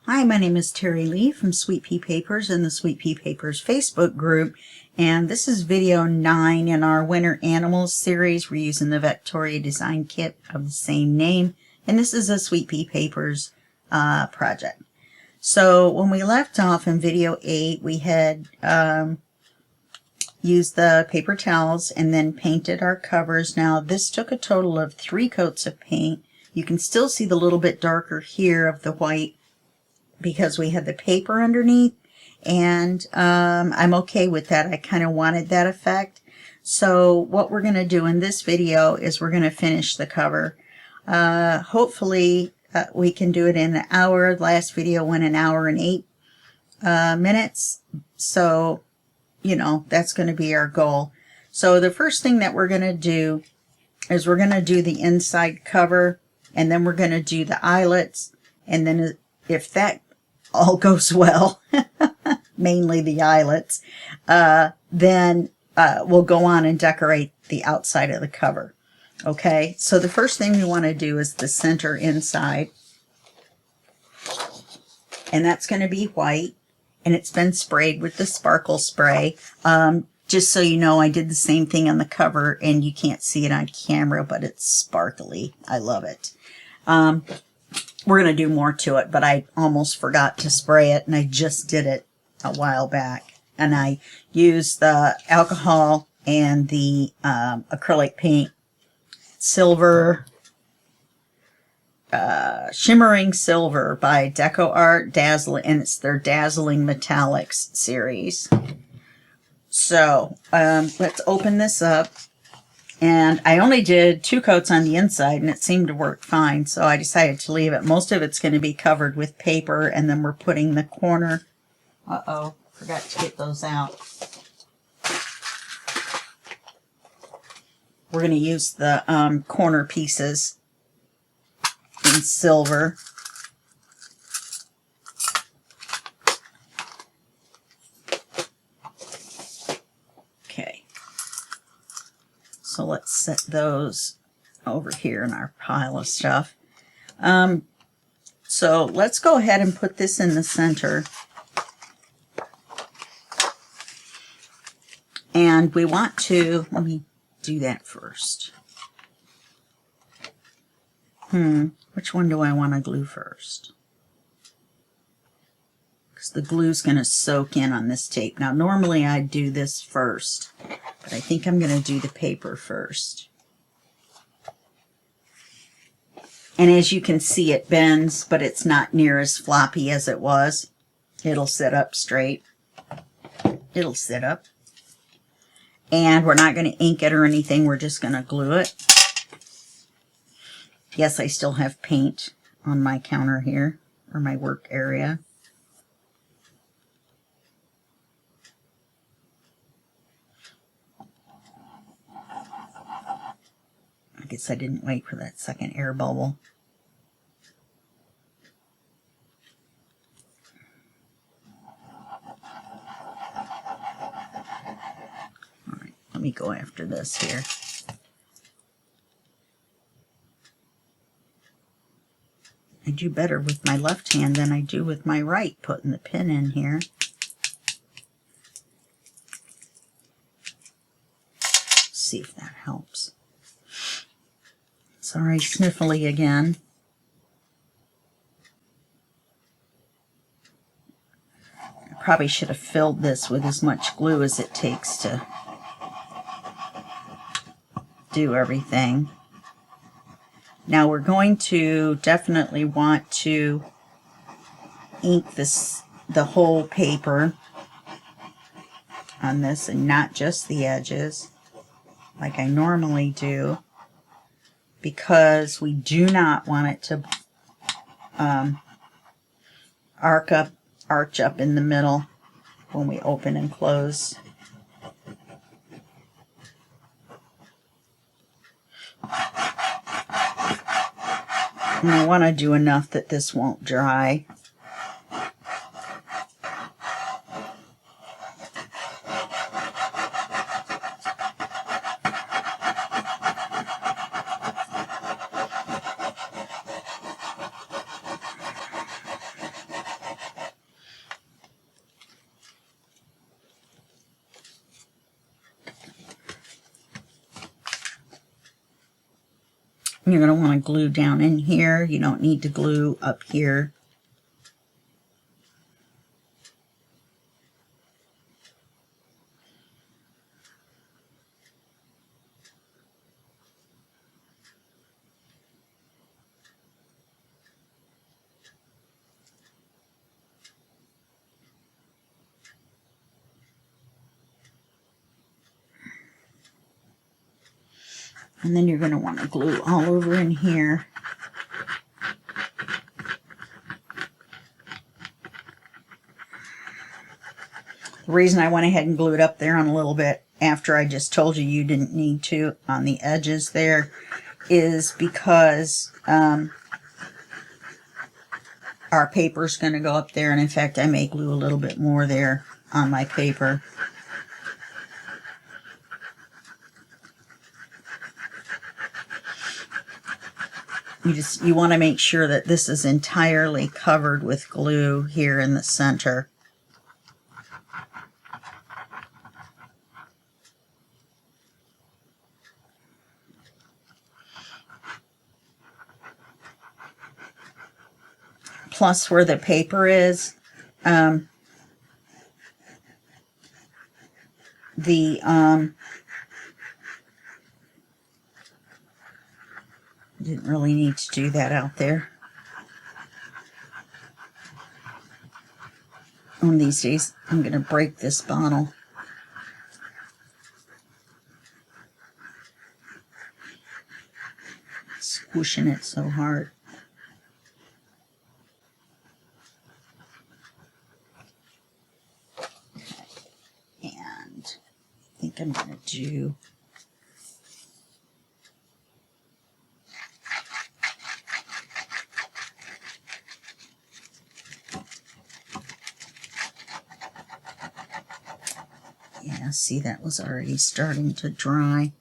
Hi, my name is Terry Lee from Sweet Pea Papers and the Sweet Pea Papers Facebook group, and this is video 9 in our Winter Animals series. We're using the Vectoria design kit of the same name, and this is a Sweet Pea Papers project. So when we left off in video 8, we had used the paper towels and then painted our covers. Now this took a total of 3 coats of paint. You can still see the little bit darker here of the white because we had the paper underneath, and I'm okay with that. I kind of wanted that effect. So what we're going to do in this video is we're going to finish the cover. Hopefully we can do it in an hour. The last video went an hour and 8 minutes. So, you know, that's going to be our goal. So the first thing that we're going to do is we're going to do the inside cover, and then we're going to do the eyelets, and then if that all goes well, mainly the eyelets, then we'll go on and decorate the outside of the cover. Okay, so the first thing we want to do is the center inside, and that's going to be white, and it's been sprayed with the sparkle spray. Just so you know, I did the same thing on the cover, and you can't see it on camera, but it's sparkly. I love it. We're going to do more to it, but I almost forgot to spray it, and I just did it a while back. And I used the alcohol and the acrylic paint, silver, Shimmering Silver by Deco Art, Dazzling, and it's their Dazzling Metallics series. So let's open this up. And I only did 2 coats on the inside, and it seemed to work fine, so I decided to leave it. Most of it's going to be covered with paper, and then we're putting the corner... Uh-oh, forgot to get those out. We're going to use the corner pieces in silver. Okay. So let's set those over here in our pile of stuff. So let's go ahead and put this in the center. And we want to, let me do that first. Which one do I want to glue first? Because the glue's going to soak in on this tape. Now normally I'd do this first, but I think I'm going to do the paper first. And as you can see, it bends, but it's not near as floppy as it was. It'll sit up straight. It'll sit up. And we're not going to ink it or anything. We're just going to glue it. Yes, I still have paint on my counter here, or my work area. I guess I didn't wait for that second air bubble. All right, let me go after this here. I do better with my left hand than I do with my right, putting the pin in here. Let's see if that helps. Sorry, sniffly again. I probably should have filled this with as much glue as it takes to do everything. Now we're going to definitely want to ink this, the whole paper on this, and not just the edges like I normally do, because we do not want it to arch up in the middle when we open and close. And I want to do enough that this won't dry. You're going to want to glue down in here. You don't need to glue up here. And then you're going to want to glue all over in here. The reason I went ahead and glued up there on a little bit after I just told you you didn't need to on the edges there is because our paper's going to go up there, and in fact I may glue a little bit more there on my paper. You want to make sure that this is entirely covered with glue here in the center. Plus where the paper is, didn't really need to do that out there. One of these days I'm going to break this bottle. Squishing it so hard. And I think I'm going to do see, that was already starting to dry.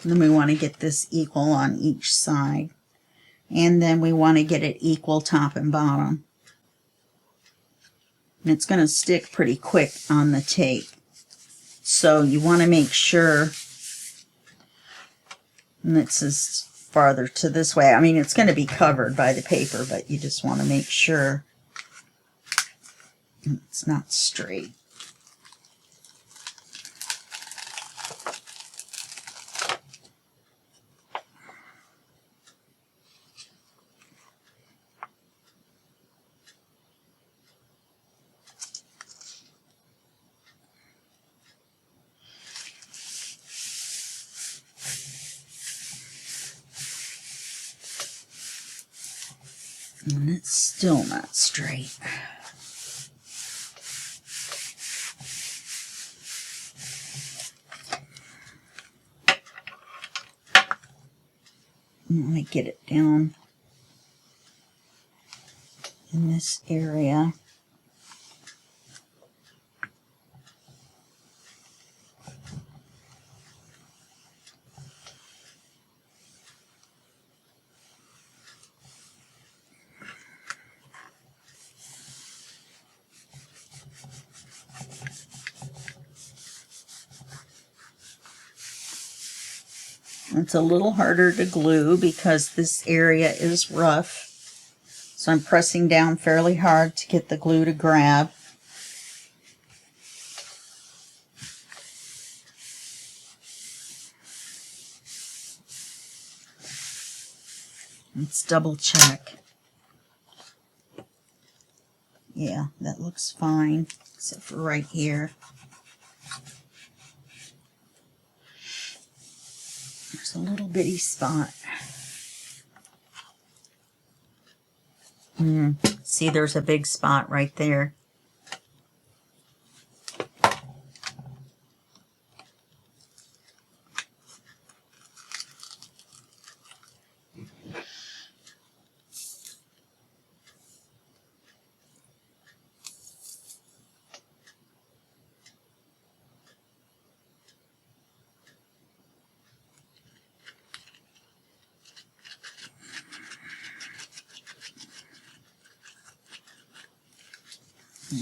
And then we want to get this equal on each side. And then we want to get it equal top and bottom. And it's going to stick pretty quick on the tape. So you want to make sure, and this is farther to this way. I mean, it's going to be covered by the paper, but you just want to make sure it's not straight. And it's still not straight. I'm going to get it down in this area. It's a little harder to glue because this area is rough. So I'm pressing down fairly hard to get the glue to grab. Let's double check. Yeah, that looks fine, except for right here. There's a little bitty spot. See, there's a big spot right there.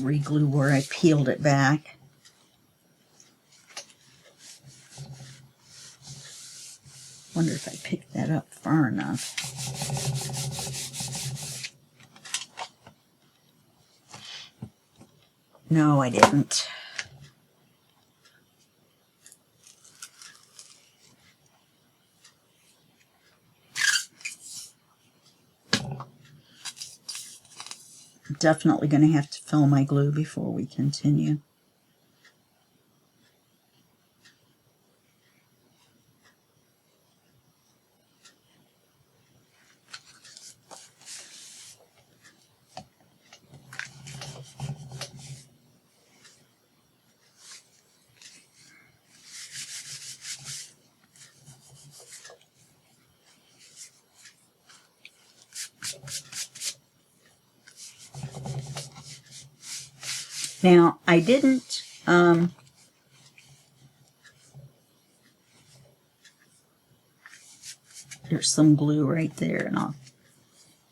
re-glue where I peeled it back. Wonder if I picked that up far enough. No, I didn't. I'm definitely going to have to fill my glue before we continue. Now, I didn't, there's some glue right there, and I'll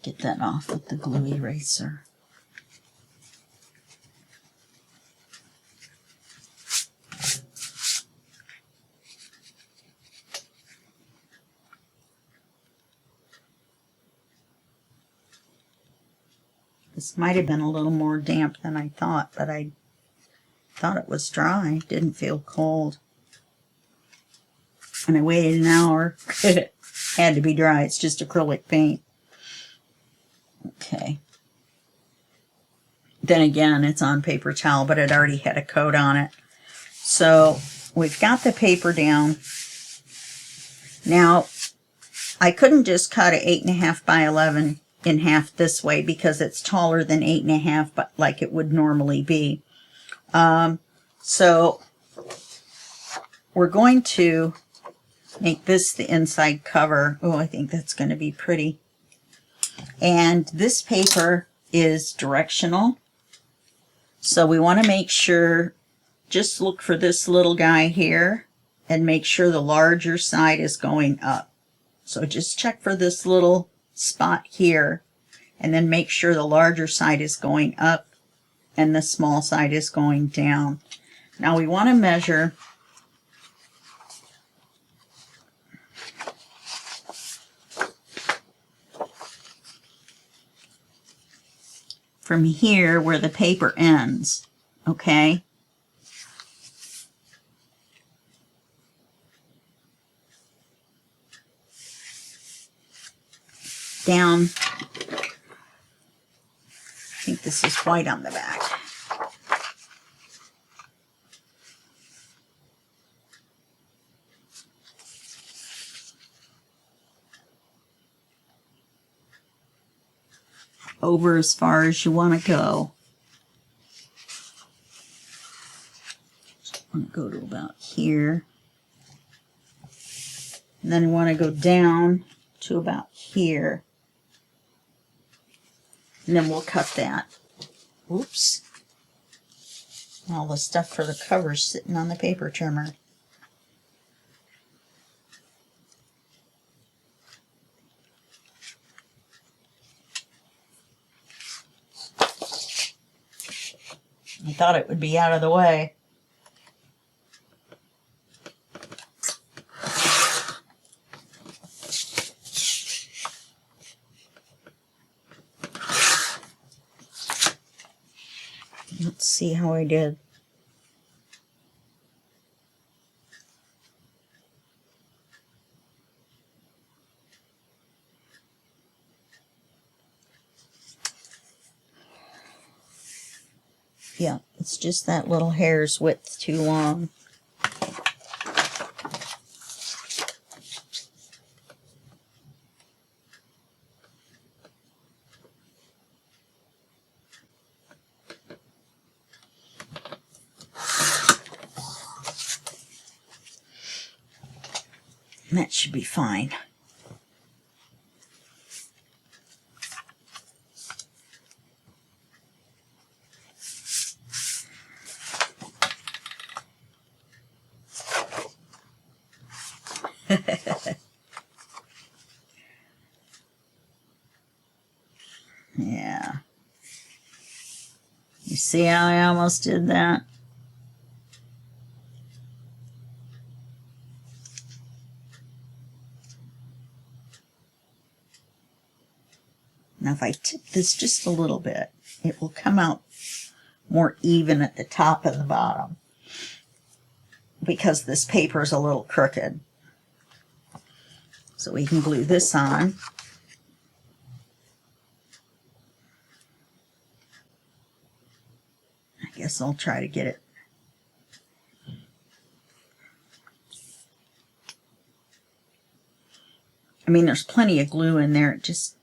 get that off with the glue eraser. This might have been a little more damp than I thought, but I thought it was dry. Didn't feel cold. And I waited an hour. It had to be dry. It's just acrylic paint. Okay. Then again, it's on paper towel, but it already had a coat on it. So we've got the paper down. Now, I couldn't just cut a 8.5 by 11 in half this way because it's taller than 8.5, but like it would normally be. So we're going to make this the inside cover. Oh, I think that's going to be pretty. And this paper is directional. So we want to make sure, just look for this little guy here and make sure the larger side is going up. So just check for this little spot here and then make sure the larger side is going up and the small side is going down. Now we want to measure from here where the paper ends, okay? Down, I think this is white on the back. Over as far as you want to go. I want to go to about here. And then I want to go down to about here. And then we'll cut that. Oops. All the stuff for the cover's sitting on the paper trimmer. I thought it would be out of the way. Let's see how I did. Yeah, it's just that little hair's width too long. And that should be fine. Yeah. You See how I almost did that? Now if I tip this just a little bit, it will come out more even at the top and the bottom because this paper is a little crooked. So we can glue this on. I guess I'll try to get it. I mean, there's plenty of glue in there. It just...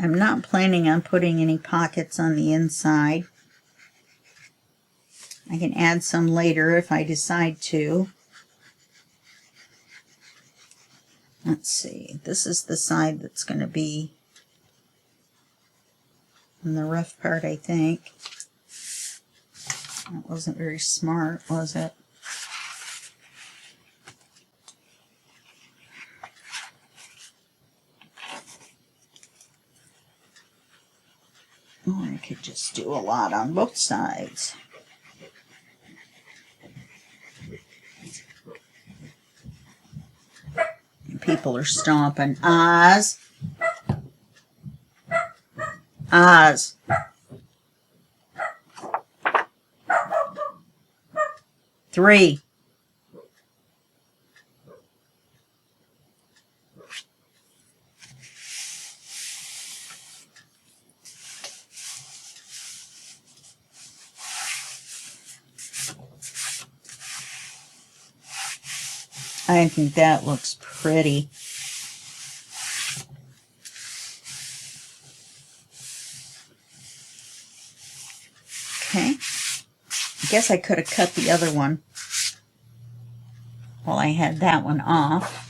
I'm not planning on putting any pockets on the inside. I can add some later if I decide to. Let's see, this is the side that's going to be in the rough part, I think. That wasn't very smart, was it? Oh, I could just do a lot on both sides. And people are stomping. Oz. Oz. Three. I think that looks pretty. Okay. I guess I could have cut the other one while I had that one off.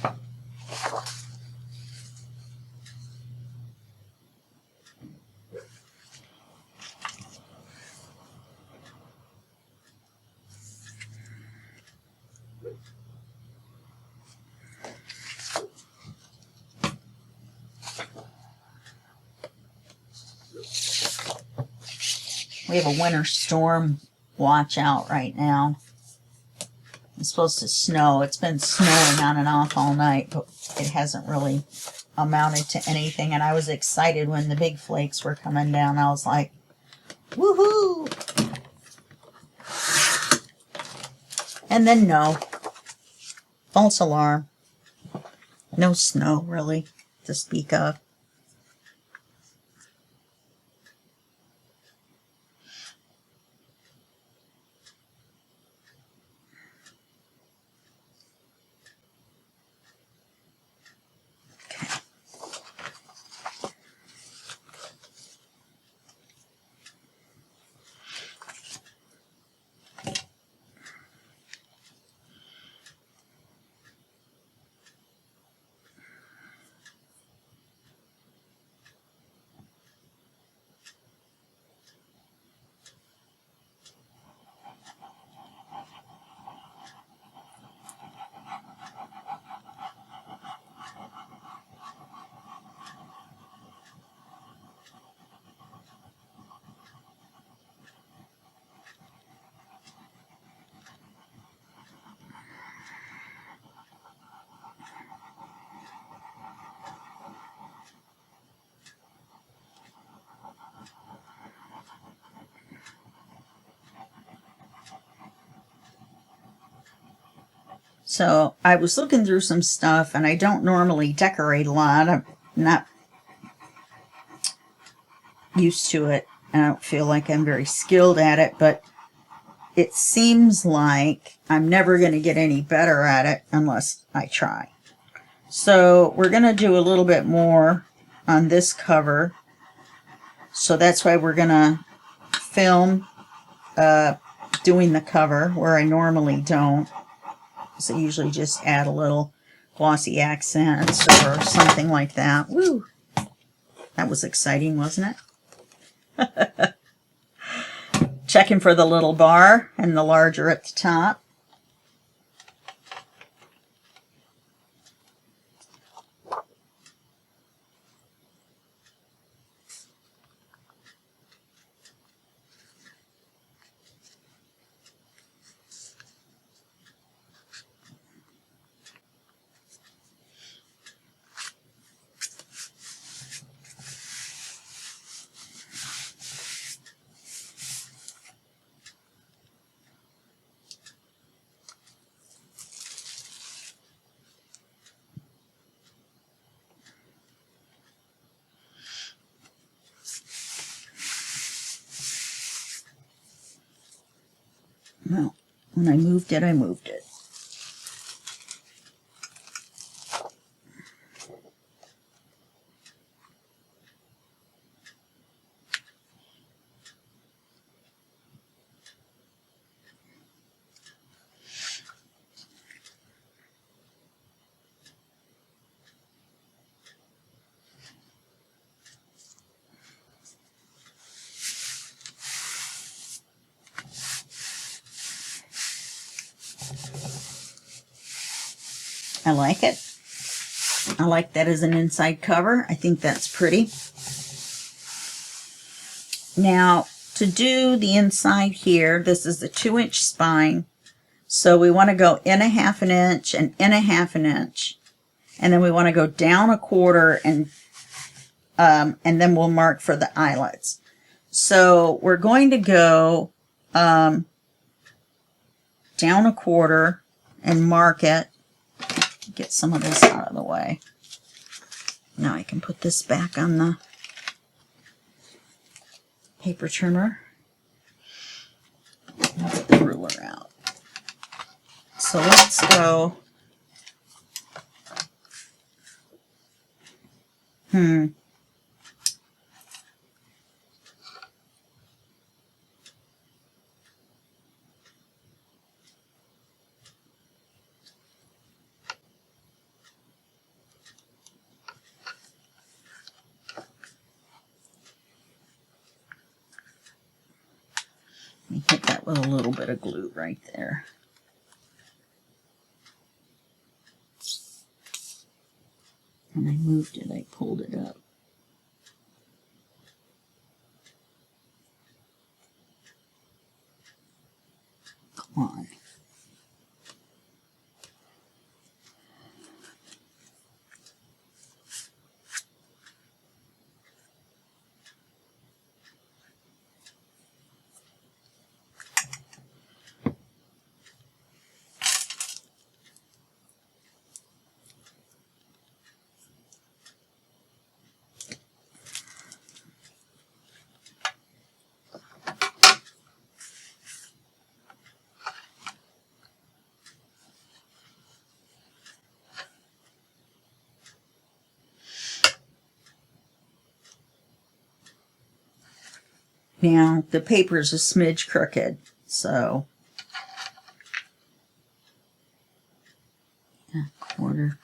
We have a winter storm watch out right now. It's supposed to snow. It's been snowing on and off all night, but it hasn't really amounted to anything. And I was excited when the big flakes were coming down. I was like, woohoo! And then no. False alarm. No snow, really, to speak of. So I was looking through some stuff, and I don't normally decorate a lot. I'm not used to it. I don't feel like I'm very skilled at it, but it seems like I'm never going to get any better at it unless I try. So we're going to do a little bit more on this cover. So that's why we're going to film doing the cover where I normally don't. So I usually just add a little glossy accents or something like that. Woo! That was exciting, wasn't it? Checking for the little bar and the larger at the top. Well, when I moved it, I moved it. I like it. I like that as an inside cover. I think that's pretty. Now, to do the inside here, this is the 2-inch spine. So we want to go in a 1/2 inch and in a 1/2 inch. And then we want to go down 1/4 and then we'll mark for the eyelets. So we're going to go down 1/4 and mark it. Get some of this out of the way. Now I can put this back on the paper trimmer. Get the ruler out. So let's go. Let me hit that with a little bit of glue right there. When I moved it, I pulled it up. Come on. Now, the paper's a smidge crooked, so 1/4.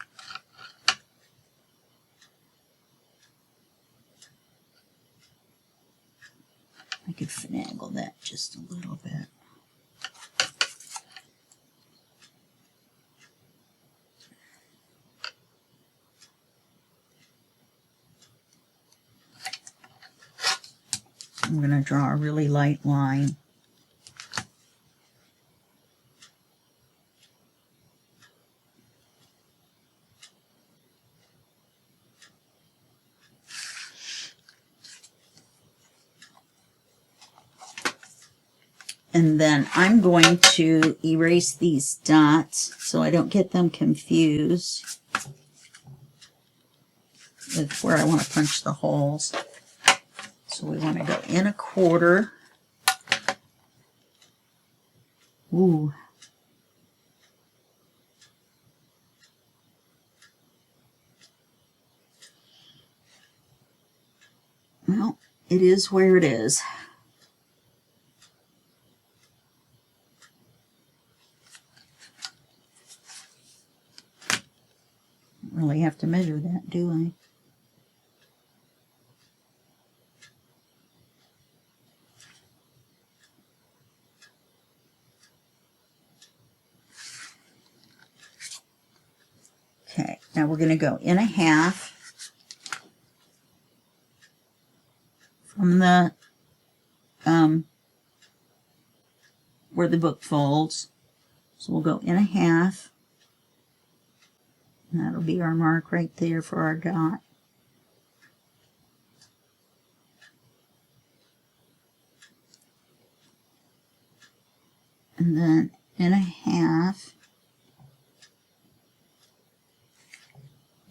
I could finagle that just a little bit. I'm going to draw a really light line. And then I'm going to erase these dots so I don't get them confused with where I want to punch the holes. So we want to go in 1/4. Ooh. Well, it is where it is. really have to measure that, do I? Okay, now we're going to go in a half from the where the book folds. So we'll go in a half, and that'll be our mark right there for our dot. And then in a half,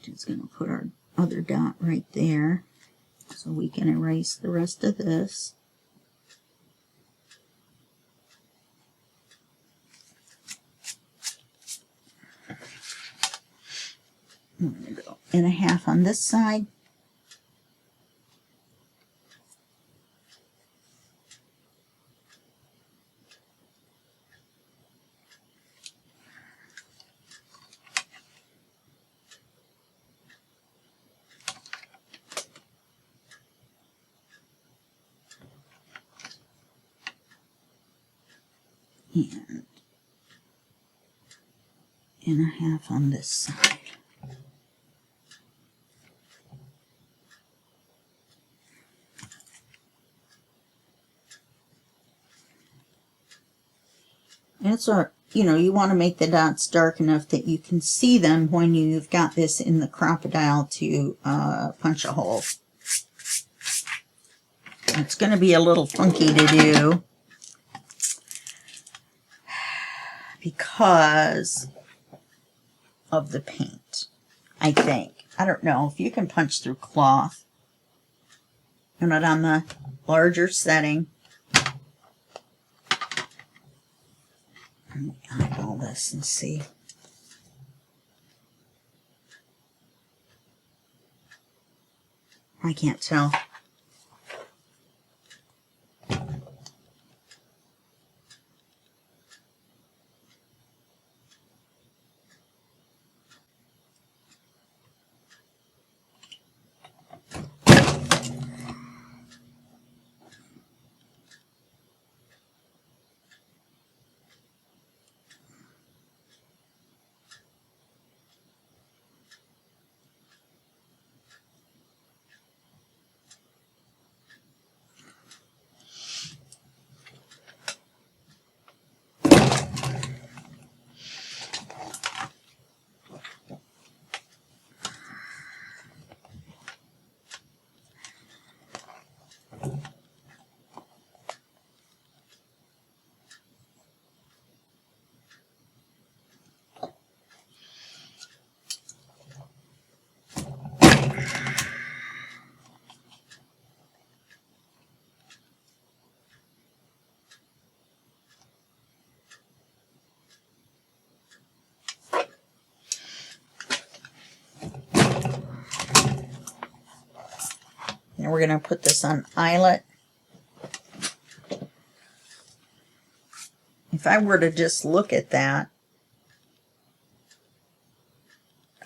just going to put our other dot right there so we can erase the rest of this. I'm going to go in a half on this side. And in a half on this side. And it's our, you want to make the dots dark enough that you can see them when you've got this in the Crop-A-Dile to punch a hole. It's going to be a little funky to do because of the paint, I think. I don't know if you can punch through cloth. I'm not on the larger setting. Let me eyeball this and see. I can't tell. And we're going to put this on eyelet. If I were to just look at that,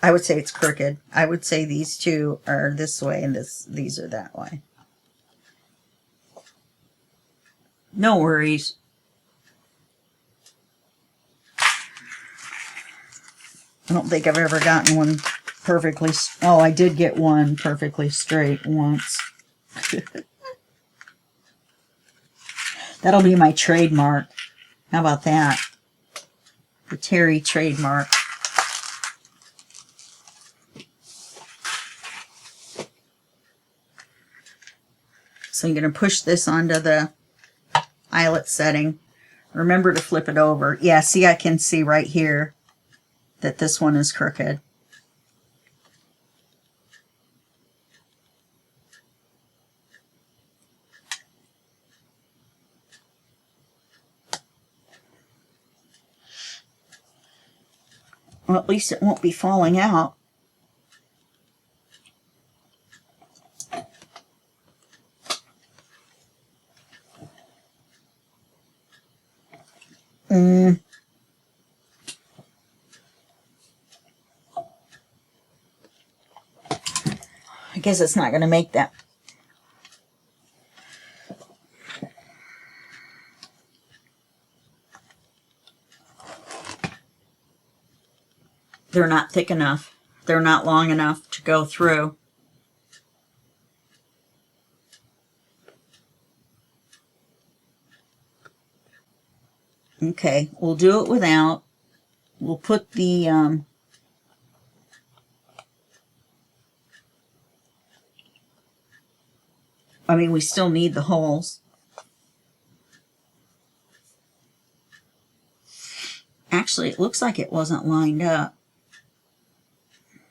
I would say it's crooked. I would say these two are this way and these are that way. No worries. I don't think I've ever gotten one perfectly. Oh, I did get one perfectly straight once. That'll be my trademark. How about that? The Terry trademark. So I'm going to push this onto the eyelet setting. Remember to flip it over. Yeah, see, I can see right here that this one is crooked. Well, at least it won't be falling out. guess it's not going to make that. They're not thick enough. They're not long enough to go through. Okay, we'll do it without. We'll put the we still need the holes. Actually, it looks like it wasn't lined up.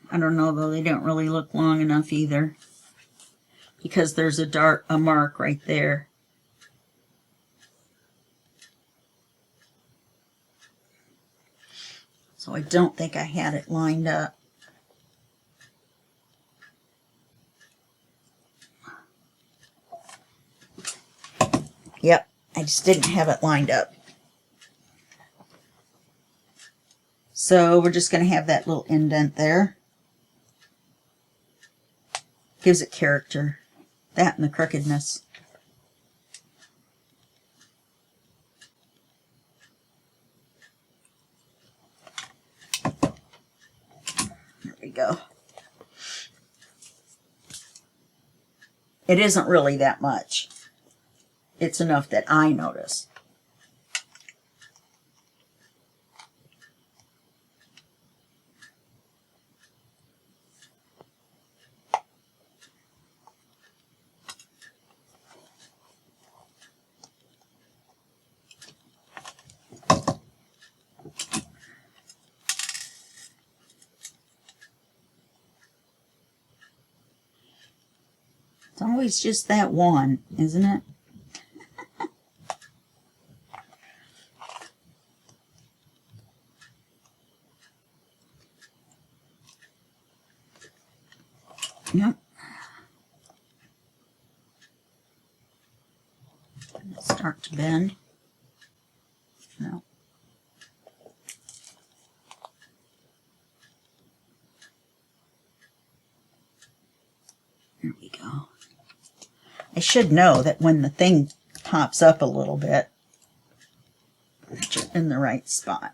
I don't know, though. They don't really look long enough either, because there's a mark right there. So I don't think I had it lined up. Yep, I just didn't have it lined up. So we're just going to have that little indent there. Gives it character. That and the crookedness. There we go. It isn't really that much. It's enough that I notice. It's always just that one, isn't it? Yep. Start to bend. No. There we go. I should know that when the thing pops up a little bit, you're in the right spot.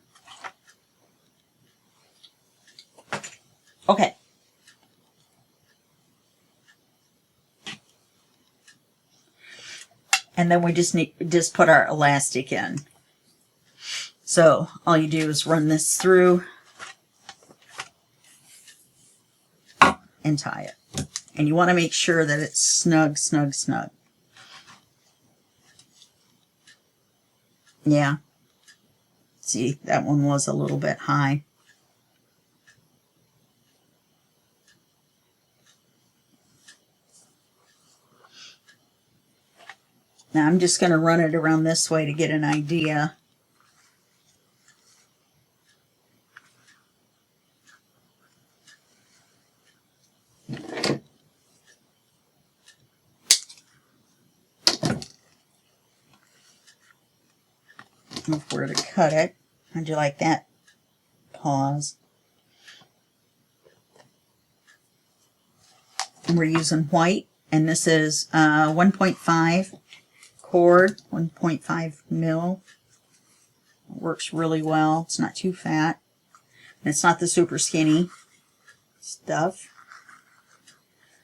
Okay. And then we just put our elastic in. So all you do is run this through and tie it. And you want to make sure that it's snug, snug, snug. Yeah. See, that one was a little bit high. Now I'm just going to run it around this way to get an idea. Of where to cut it. How'd you like that pause? And we're using white, and this is 1.5 cord, 1.5 mil. It works really well. It's not too fat, and it's not the super skinny stuff.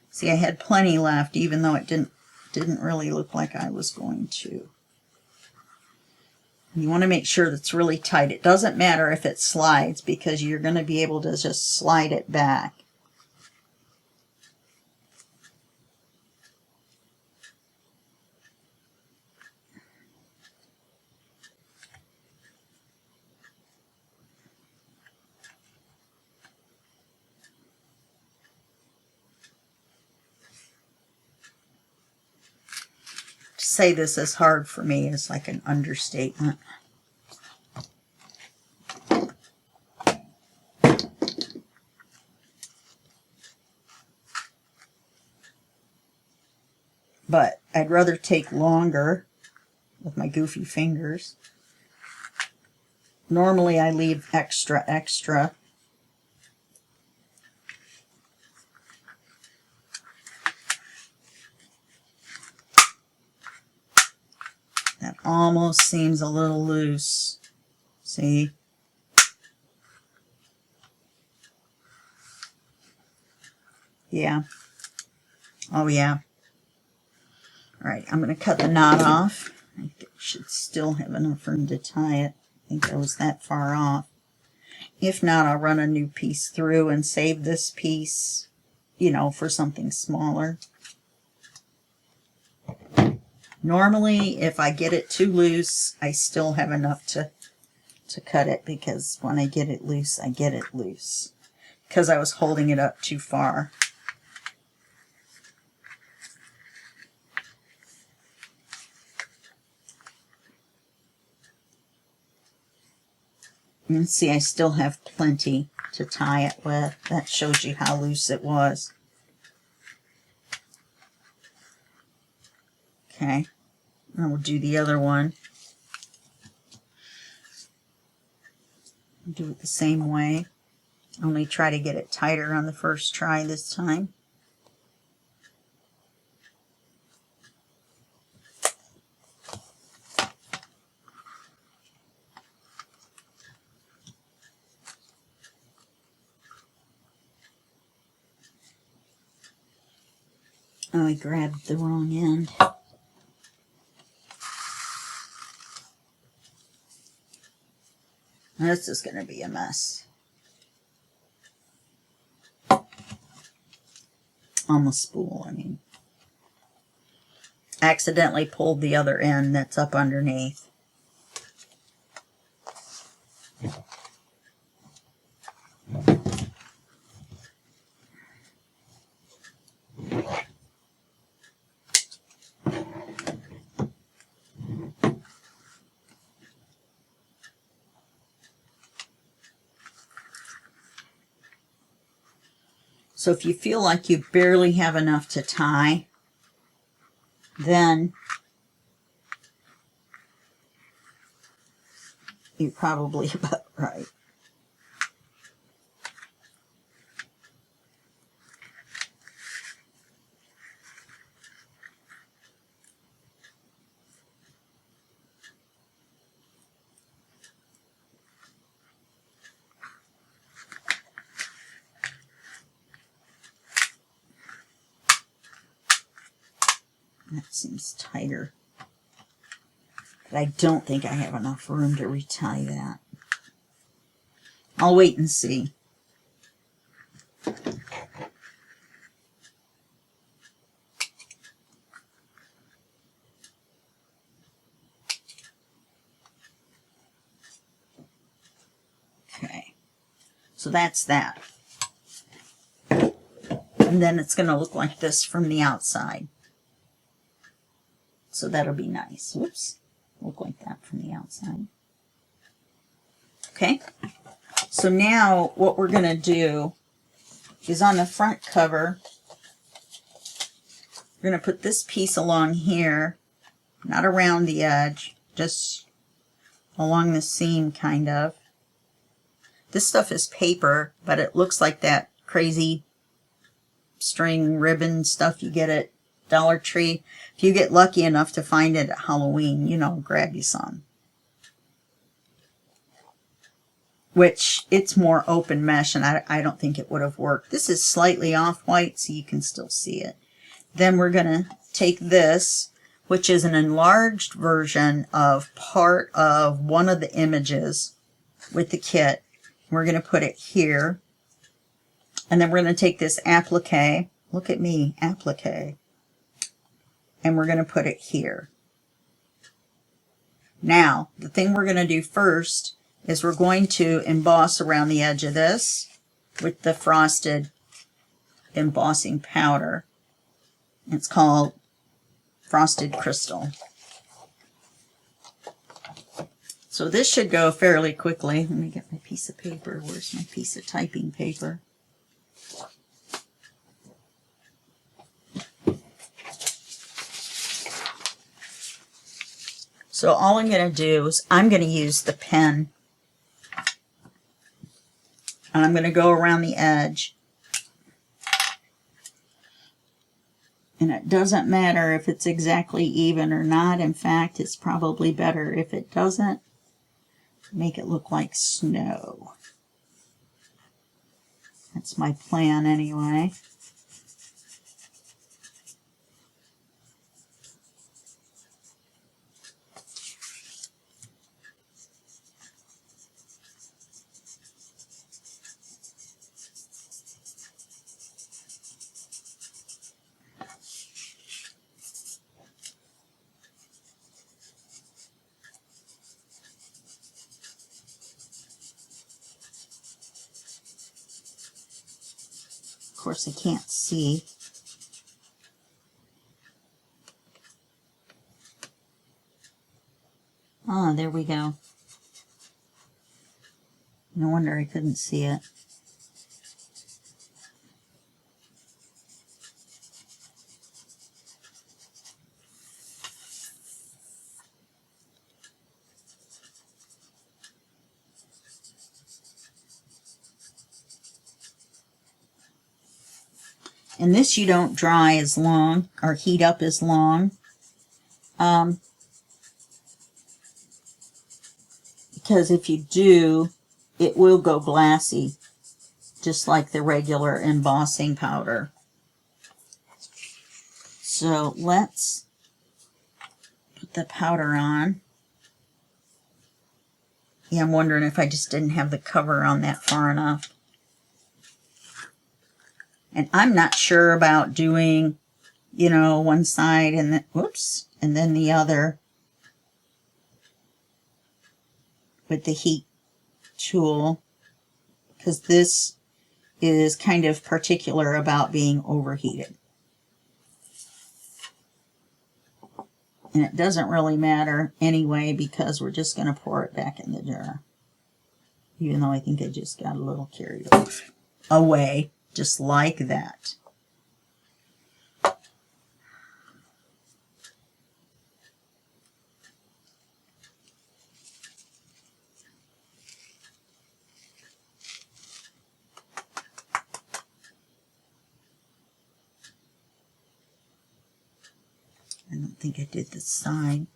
See, I had plenty left, even though it didn't really look like I was going to. You want to make sure that's really tight. It doesn't matter if it slides, because you're going to be able to just slide it back. To say this is hard for me is like an understatement. But I'd rather take longer with my goofy fingers. Normally I leave extra. almost seems a little loose. See? Yeah. Oh, yeah. All right, I'm going to cut the knot off. I should still have enough room to tie it. I think I was that far off. If not, I'll run a new piece through and save this piece, you know, for something smaller. Normally, if I get it too loose, I still have enough to cut it, because when I get it loose, I get it loose. Because I was holding it up too far. You can see I still have plenty to tie it with. That shows you how loose it was. Okay, and we'll do the other one. Do it the same way. Only try to get it tighter on the first try this time. Oh, I grabbed the wrong end. This is going to be a mess. On the spool, I mean. Accidentally pulled the other end that's up underneath. So if you feel like you barely have enough to tie, then you're probably about right. That seems tighter. But I don't think I have enough room to retie that. I'll wait and see. Okay, so that's that. And then it's going to look like this from the outside. So that'll be nice. Whoops. Look like that from the outside. Okay. So now what we're going to do is on the front cover, we're going to put this piece along here, not around the edge, just along the seam kind of. This stuff is paper, but it looks like that crazy string ribbon stuff you get at Dollar Tree. If you get lucky enough to find it at Halloween, you know, grab you some. Which, it's more open mesh, and I don't think it would have worked. This is slightly off-white, so you can still see it. Then we're going to take this, which is an enlarged version of part of one of the images with the kit. We're going to put it here. And then we're going to take this applique. Look at me, applique. And we're going to put it here. Now, the thing we're going to do first is we're going to emboss around the edge of this with the frosted embossing powder. It's called Frosted Crystal. So this should go fairly quickly. Let me get my piece of paper. Where's my piece of typing paper? So all I'm going to do is I'm going to use the pen, and I'm going to go around the edge. And it doesn't matter if it's exactly even or not. In fact, it's probably better if it doesn't. Make it look like snow. That's my plan anyway. Of course, I can't see. Oh, there we go. No wonder I couldn't see it. And this you don't dry as long or heat up as long. Because if you do, it will go glassy, just like the regular embossing powder. So let's put the powder on. Yeah, I'm wondering if I just didn't have the cover on that far enough. And I'm not sure about doing, you know, one side and then, whoops, and then the other with the heat tool, because this is kind of particular about being overheated. And it doesn't really matter anyway, because we're just going to pour it back in the jar. Even though I think I just got a little carried away, just like that. I don't think I did this side.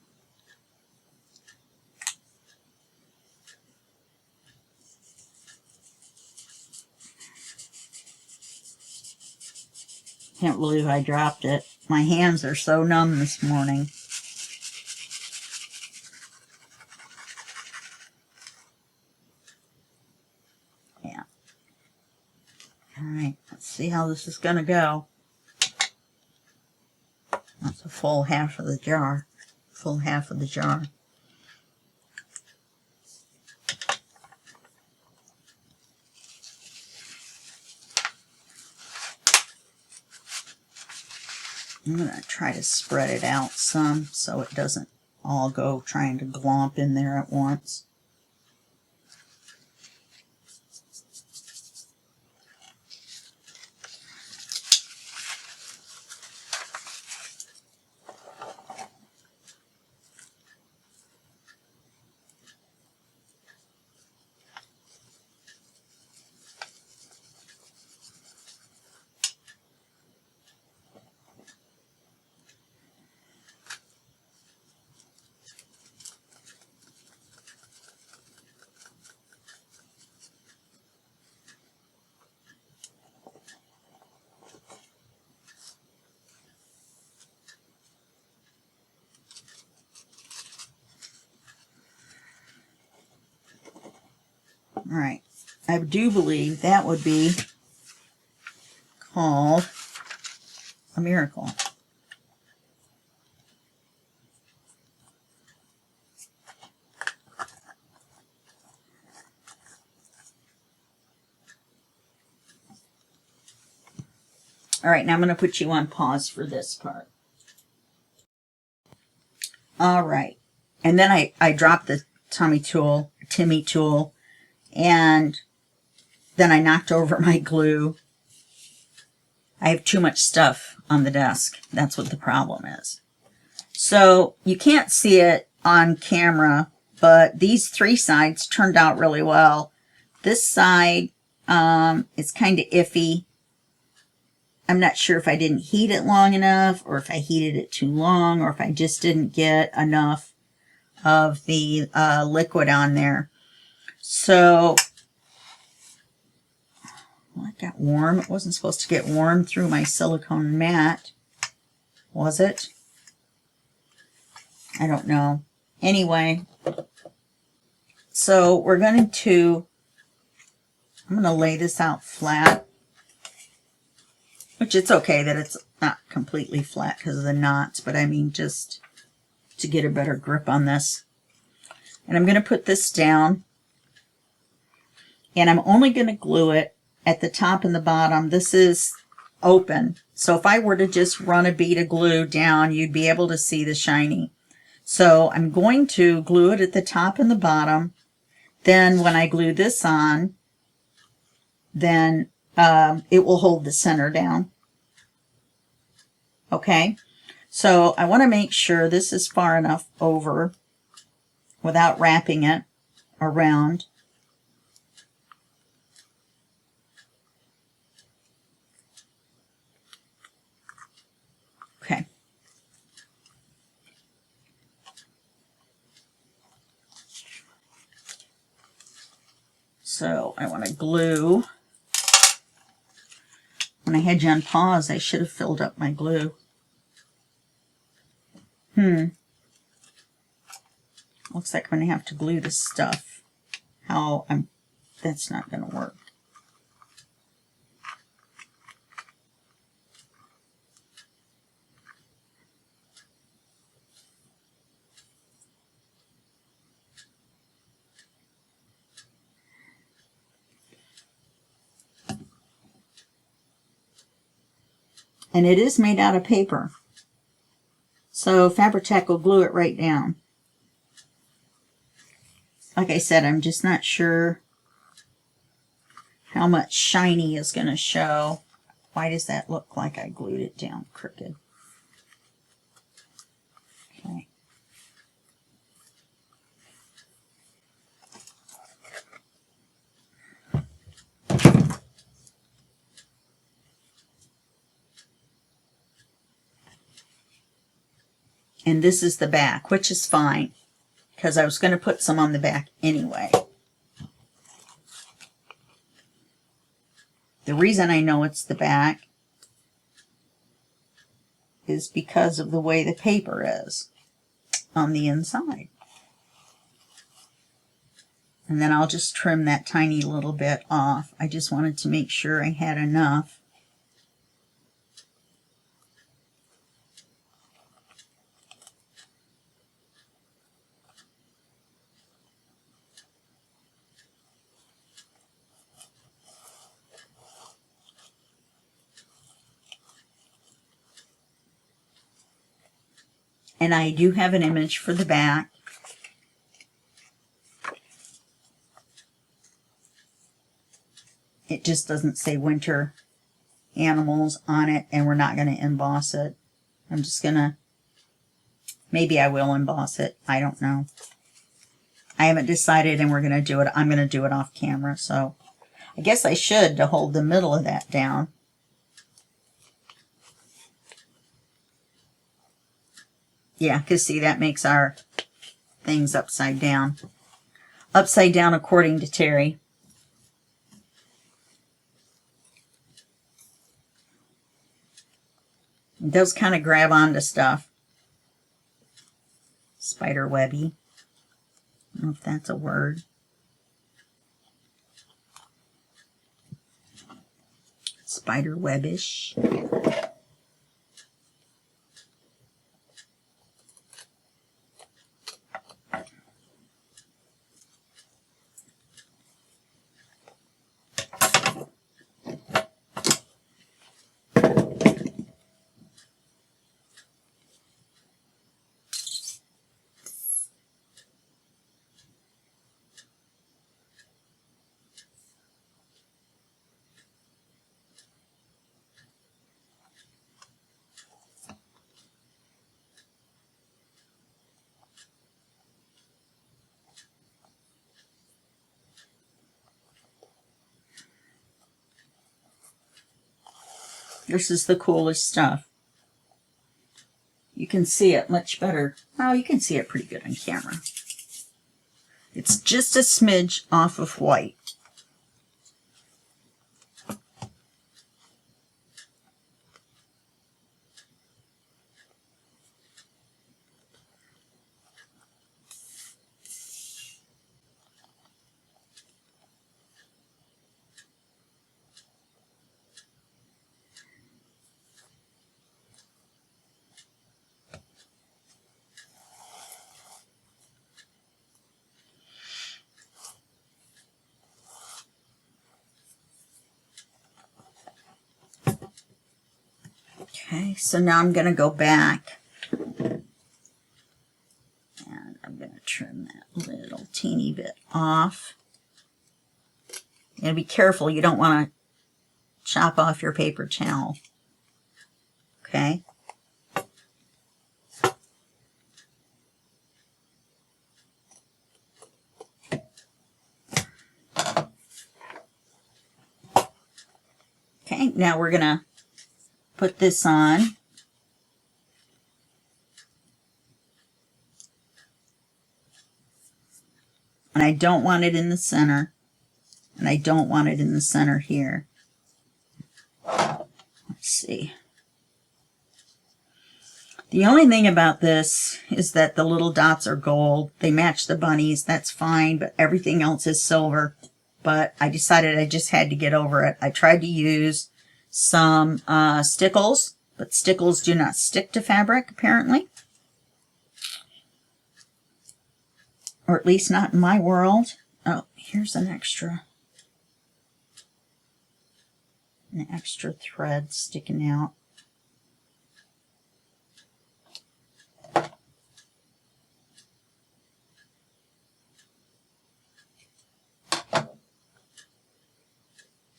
Can't believe I dropped it. My hands are so numb this morning. Yeah. All right, let's see how this is going to go. That's a full half of the jar. Full half of the jar. I'm going to try to spread it out some so it doesn't all go trying to glomp in there at once. All right, I do believe that would be called a miracle. All right, now I'm going to put you on pause for this part. All right, and then I dropped the Timmy tool, and then I knocked over my glue. I have too much stuff on the desk. That's what the problem is. So you can't see it on camera, but these three sides turned out really well. This side is kind of iffy. I'm not sure if I didn't heat it long enough, or if I heated it too long, or if I just didn't get enough of the liquid on there. So, well, it got warm. It wasn't supposed to get warm through my silicone mat, was it? I don't know. Anyway, so we're going to, I'm going to lay this out flat, which it's okay that it's not completely flat because of the knots, but I mean just to get a better grip on this. And I'm going to put this down, and I'm only going to glue it at the top and the bottom. This is open, so if I were to just run a bead of glue down, you'd be able to see the shiny. So I'm going to glue it at the top and the bottom. Then when I glue this on, then it will hold the center down. Okay, so I want to make sure this is far enough over without wrapping it around. Okay. So I want to glue. When I had you on pause, I should have filled up my glue. Looks like I'm going to have to glue this stuff. That's not going to work. And it is made out of paper, so Fabri-Tac will glue it right down. Like I said, I'm just not sure how much shiny is going to show. Why does that look like I glued it down crooked? Okay. And this is the back, which is fine, because I was going to put some on the back anyway. The reason I know it's the back is because of the way the paper is on the inside. And then I'll just trim that tiny little bit off. I just wanted to make sure I had enough. And I do have an image for the back. It just doesn't say winter animals on it, and we're not going to emboss it. I'm just going to, maybe I will emboss it. I don't know. I haven't decided, and we're going to do it. I'm going to do it off camera, so I guess I should to hold the middle of that down. Yeah, because see, that makes our things upside down. Upside down according to Terry. Those kind of grab onto stuff. Spider webby. I don't know if that's a word. Spider webbish. This is the coolest stuff. You can see it much better. Oh, you can see it pretty good on camera. It's just a smidge off of white. Okay, so now I'm going to go back and I'm going to trim that little teeny bit off. And be careful, you don't want to chop off your paper towel. Okay. Okay, now we're going to put this on. And I don't want it in the center. And I don't want it in the center here. Let's see. The only thing about this is that the little dots are gold. They match the bunnies. That's fine, but everything else is silver. But I decided I just had to get over it. I tried to use some stickles, but stickles do not stick to fabric, apparently. Or at least not in my world. Oh, here's an extra thread sticking out.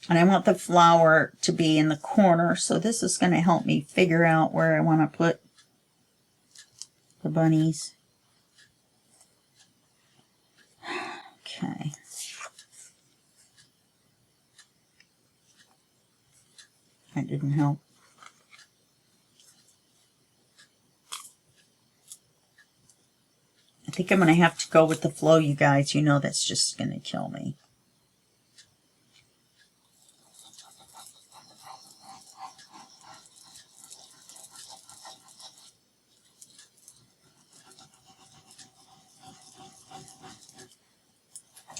And I want the flower to be in the corner, so this is going to help me figure out where I want to put the bunnies. Okay. That didn't help. I think I'm going to have to go with the flow, you guys. You know that's just going to kill me.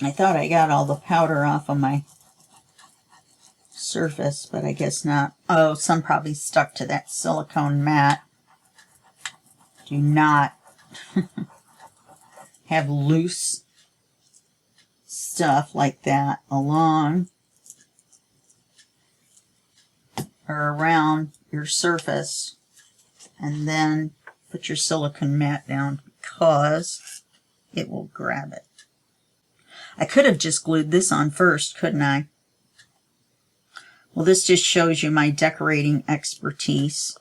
I thought I got all the powder off of my surface, but I guess not. Oh, some probably stuck to that silicone mat. Do not have loose stuff like that along or around your surface and then put your silicone mat down because it will grab it. I could have just glued this on first, couldn't I? Well, this just shows you my decorating expertise.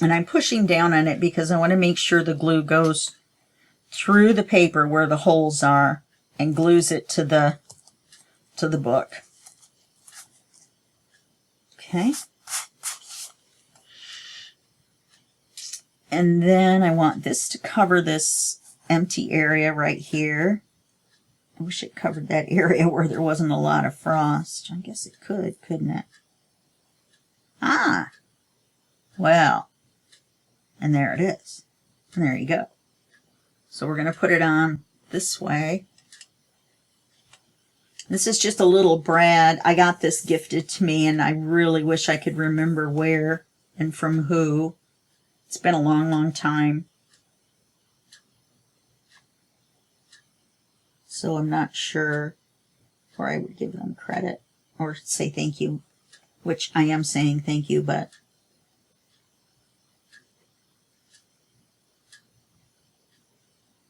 And I'm pushing down on it because I want to make sure the glue goes through the paper where the holes are and glues it to the book. Okay. And then I want this to cover this empty area right here. I wish it covered that area where there wasn't a lot of frost. I guess it could, couldn't it? Ah, well, and there it is. And there you go. So we're going to put it on this way. This is just a little brad. I got this gifted to me, and I really wish I could remember where and from who. It's been a long, long time. So I'm not sure where I would give them credit or say thank you, which I am saying thank you, but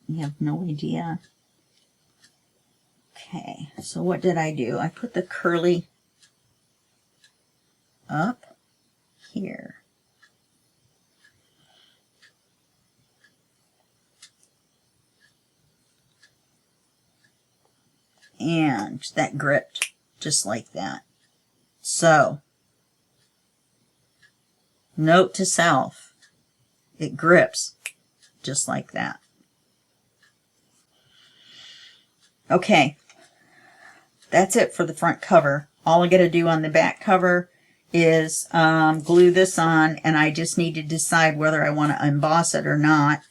you have no idea. Okay, so what did I do? I put the curly up here. And that gripped just like that. So, note to self, it grips just like that. Okay, that's it for the front cover. All I got to do on the back cover is glue this on, and I just need to decide whether I want to emboss it or not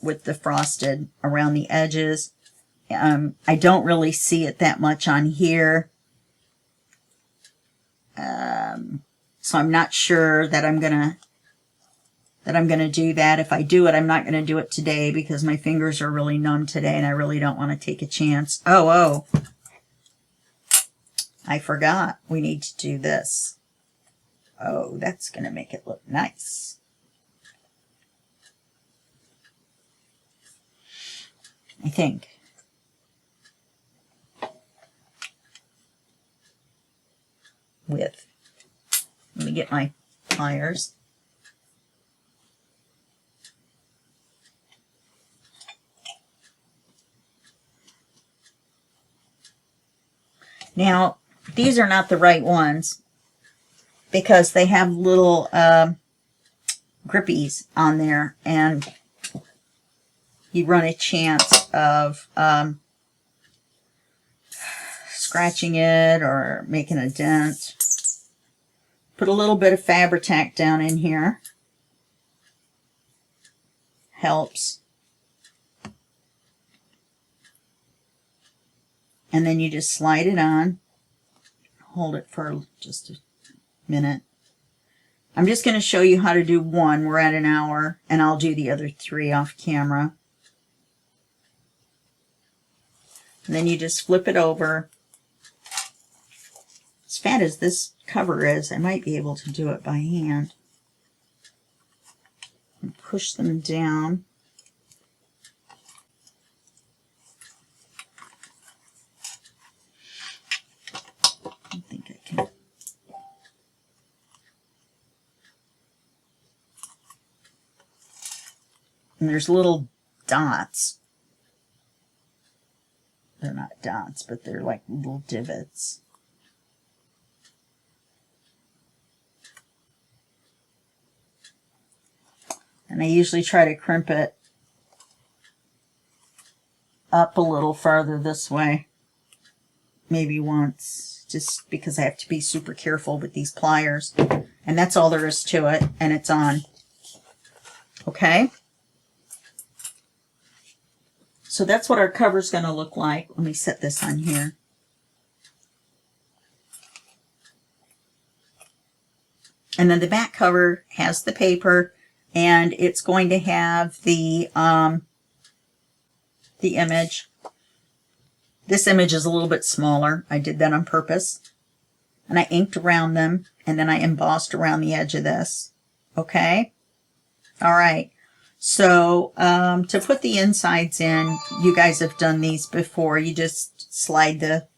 with the frosted around the edges. I don't really see it that much on here, so I'm not sure that I'm gonna do that. If I do it, I'm not gonna do it today because my fingers are really numb today, and I really don't want to take a chance. Oh, I forgot. We need to do this. Oh, that's gonna make it look nice. I think. Let me get my pliers. Now, these are not the right ones because they have little grippies on there, and you run a chance of scratching it or making a dent. Put a little bit of Fabri-Tac down in here. Helps. And then you just slide it on. Hold it for just a minute. I'm just going to show you how to do one. We're at an hour, and I'll do the other 3 off camera. And then you just flip it over. As fat as this cover is, I might be able to do it by hand. And push them down. I think I can. And there's little dots. They're not dots, but they're like little divots. And I usually try to crimp it up a little farther this way. Maybe once, just because I have to be super careful with these pliers. And that's all there is to it, and it's on. Okay? So that's what our cover's going to look like. Let me set this on here. And then the back cover has the paper, and it's going to have the image. This image is a little bit smaller. I did that on purpose. And I inked around them, and then I embossed around the edge of this. Okay? All right. So to put the insides in, you guys have done these before. You just slide the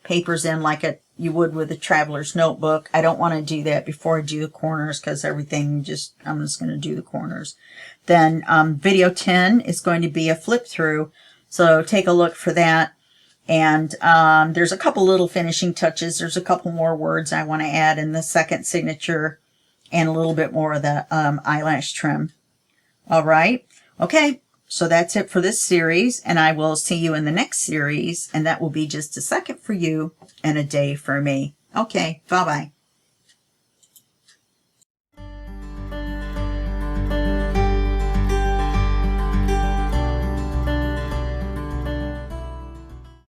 papers in like you would with a traveler's notebook. I don't want to do that before I do the corners because I'm just going to do the corners. Then video 10 is going to be a flip through. So take a look for that. And there's a couple little finishing touches. There's a couple more words I want to add in the second signature and a little bit more of the eyelash trim. All right. Okay. So that's it for this series, and I will see you in the next series, and that will be just a second for you and a day for me. Okay. Bye-bye.